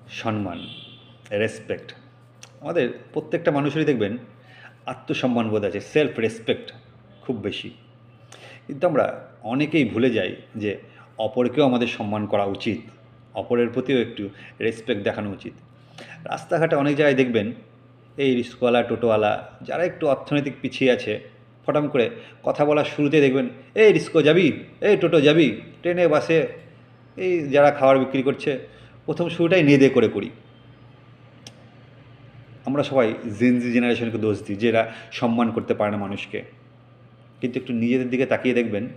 সম্মান, রেসপেক্ট। আমাদের প্রত্যেকটা মানুষেরই দেখবেন আত্মসম্মানবোধ আছে, সেলফ রেসপেক্ট খুব বেশি। কিন্তু আমরা অনেকেই ভুলে যাই যে অপরকেও আমাদের সম্মান করা উচিত, অপরের প্রতিও একটু রেসপেক্ট দেখানো উচিত। রাস্তাঘাটে অনেক জায়গায় দেখবেন এই রিক্সাওয়ালা, টোটোওয়ালা যারা একটু অর্থনৈতিক পিছিয়ে আছে, ফটাম করে কথা বলার শুরুতে দেখবেন, এই রিস্কো যাবি, এই টোটো যাবি, ট্রেনে বাসে, এই যারা খাবার বিক্রি করছে, প্রথম শুরুটাই নেদে করে করি। আমরা সবাই জেনজি জেনারেশনকে দোষ দিই যে এরা সম্মান করতে পারে না মানুষকে। কিন্তু একটু নিজেদের দিকে তাকিয়ে দেখবেন,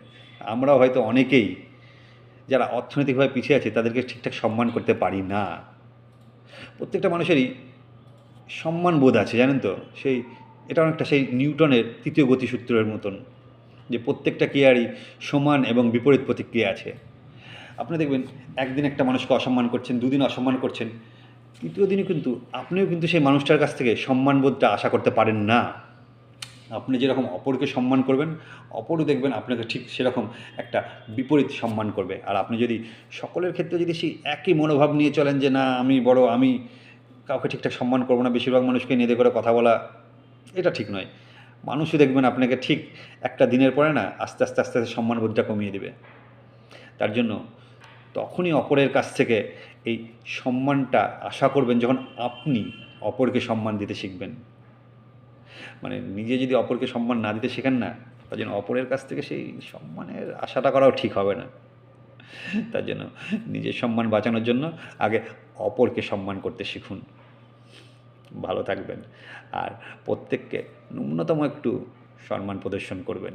আমরাও হয়তো অনেকেই যারা অর্থনৈতিকভাবে পিছিয়ে আছে তাদেরকে ঠিকঠাক সম্মান করতে পারি না। প্রত্যেকটা মানুষেরই সম্মানবোধ আছে, জানেন তো? এটা অনেকটা সেই নিউটনের তৃতীয় গতিসূত্রের মতন, যে প্রত্যেকটা ক্রিয়ারই সমান এবং বিপরীত প্রতিক্রিয়া আছে। আপনি দেখবেন একদিন একটা মানুষকে অসম্মান করছেন, দুদিন অসম্মান করছেন, তৃতীয় দিনই কিন্তু আপনিও কিন্তু সেই মানুষটার কাছ থেকে সম্মানবোধটা আশা করতে পারেন না। আপনি যেরকম অপরকে সম্মান করবেন, অপরও দেখবেন আপনাকে ঠিক সেরকম একটা বিপরীত সম্মান করবে। আর আপনি যদি সকলের ক্ষেত্রে যদি সেই একই মনোভাব নিয়ে চলেন যে না আমি বড়, আমি কাউকে ঠিকঠাক সম্মান করবো না, বেশিরভাগ মানুষকে নেদে করে কথা বলা, এটা ঠিক নয়। মানুষও দেখবেন আপনাকে ঠিক একটা দিনের পরে না আস্তে আস্তে আস্তে আস্তে সম্মানবোধটা কমিয়ে দেবে। তার জন্য তখনই অপরের কাছ থেকে এই সম্মানটা আশা করবেন যখন আপনি অপরকে সম্মান দিতে শিখবেন। মানে নিজে যদি অপরকে সম্মান না দিতে শেখেন না, তার জন্য অপরের কাছ থেকে সেই সম্মানের আশাটা করাও ঠিক হবে না। তার জন্য নিজের সম্মান বাঁচানোর জন্য আগে অপরকে সম্মান করতে শিখুন। ভালো থাকবেন আর প্রত্যেককে ন্যূনতম একটু সম্মান প্রদর্শন করবেন।